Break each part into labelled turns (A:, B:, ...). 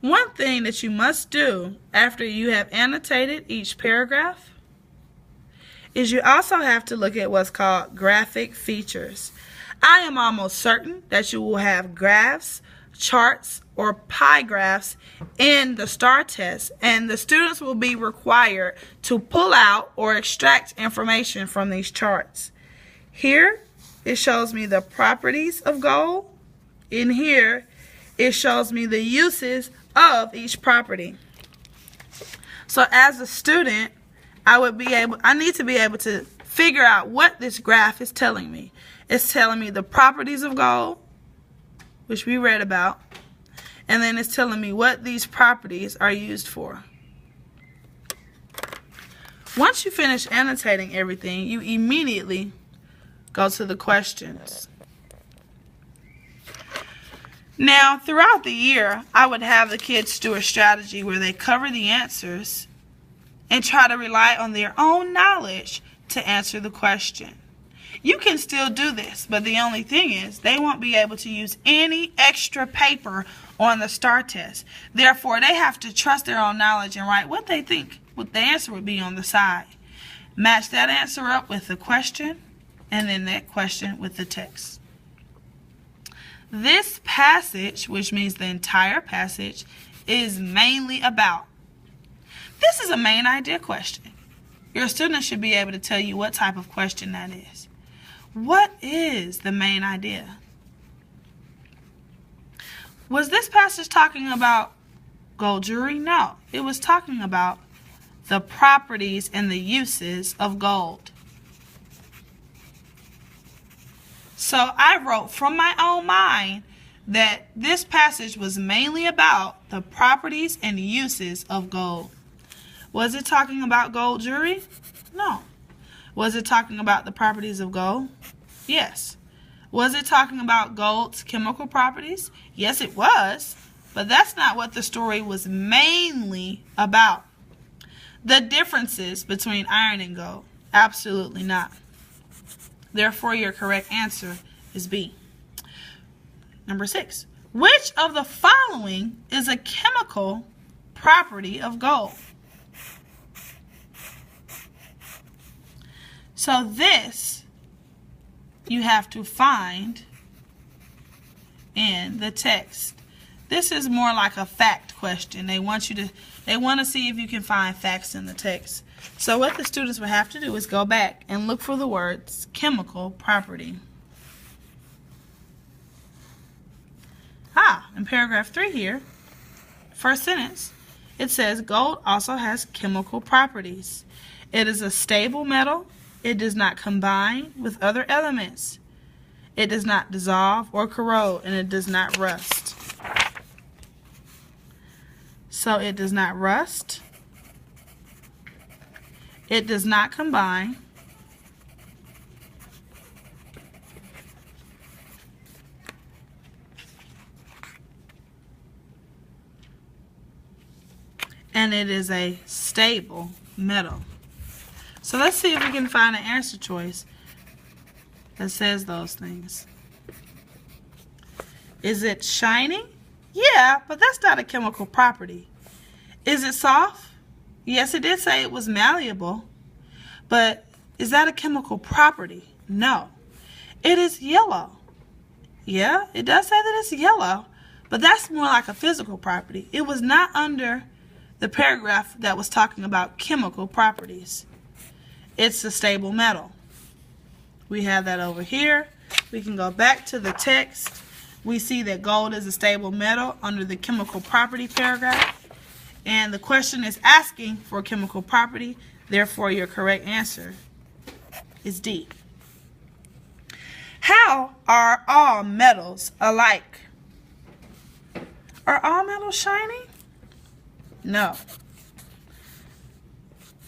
A: One thing that you must do after you have annotated each paragraph is you also have to look at what's called graphic features. I am almost certain that you will have graphs, charts, or pie graphs in the STAAR test, and the students will be required to pull out or extract information from these charts. Here, it shows me the properties of gold. In here, it shows me the uses of each property. So as a student, I need to be able to figure out what this graph is telling me. It's telling me the properties of gold, which we read about, and then it's telling me what these properties are used for. Once you finish annotating everything, you immediately go to the questions. Now, throughout the year, I would have the kids do a strategy where they cover the answers and try to rely on their own knowledge to answer the question. You can still do this, but the only thing is they won't be able to use any extra paper on the STAAR test. Therefore, they have to trust their own knowledge and write what they think what the answer would be on the side. Match that answer up with the question and then that question with the text. This passage, which means the entire passage, is mainly about. This is a main idea question. Your student should be able to tell you what type of question that is. What is the main idea? Was this passage talking about gold jewelry? No, it was talking about the properties and the uses of gold. So I wrote from my own mind that this passage was mainly about the properties and uses of gold. Was it talking about gold jewelry? No. Was it talking about the properties of gold? Yes. Was it talking about gold's chemical properties? Yes, it was. But that's not what the story was mainly about. The differences between iron and gold? Absolutely not. Therefore, your correct answer is B. Number 6. Which of the following is a chemical property of gold? So this you have to find in the text. This is more like a fact question. They want to see if you can find facts in the text. So what the students will have to do is go back and look for the words chemical property. In paragraph 3 here, first sentence, it says gold also has chemical properties. It is a stable metal. It does not combine with other elements. It does not dissolve or corrode, and it does not rust. So it does not rust. It does not combine. And it is a stable metal. So let's see if we can find an answer choice that says those things. Is it shiny? Yeah, but that's not a chemical property. Is it soft? Yes, it did say it was malleable, but is that a chemical property? No. It is yellow. Yeah, it does say that it's yellow, but that's more like a physical property. It was not under the paragraph that was talking about chemical properties. It's a stable metal. We have that over here. We can go back to the text. We see that gold is a stable metal under the chemical property paragraph. And the question is asking for a chemical property. Therefore, your correct answer is D. How are all metals alike? Are all metals shiny? No.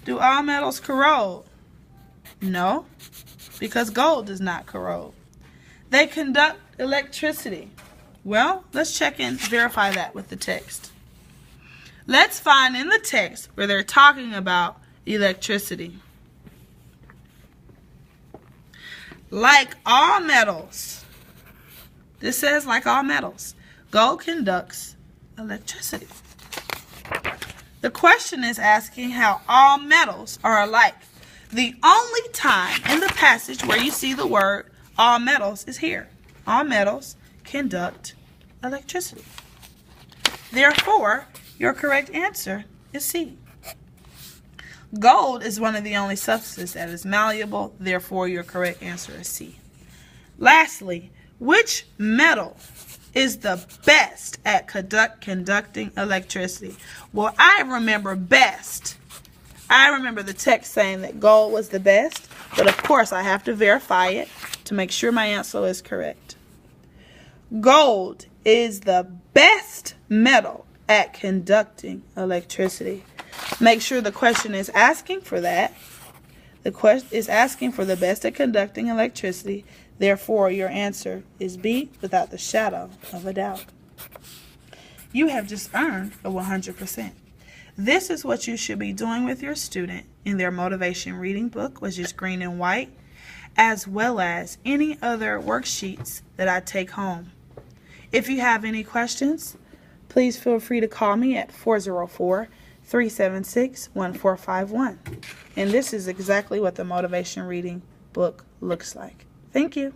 A: Do all metals corrode? No, because gold does not corrode. They conduct electricity. Well, let's check and verify that with the text. Let's find in the text where they're talking about electricity. Like all metals, this says like all metals, gold conducts electricity. The question is asking how all metals are alike. The only time in the passage where you see the word all metals is here. All metals conduct electricity. Therefore, your correct answer is C. Gold is one of the only substances that is malleable. Therefore, your correct answer is C. Lastly, which metal is the best at conducting electricity? Well, I remember best. I remember the text saying that gold was the best, but of course I have to verify it to make sure my answer is correct. Gold is the best metal at conducting electricity. Make sure the question is asking for that. The question is asking for the best at conducting electricity. Therefore, your answer is B without the shadow of a doubt. You have just earned a 100%. This is what you should be doing with your student in their motivation reading book, which is green and white, as well as any other worksheets that I take home. If you have any questions, please feel free to call me at 404-376-1451. And this is exactly what the motivation reading book looks like. Thank you.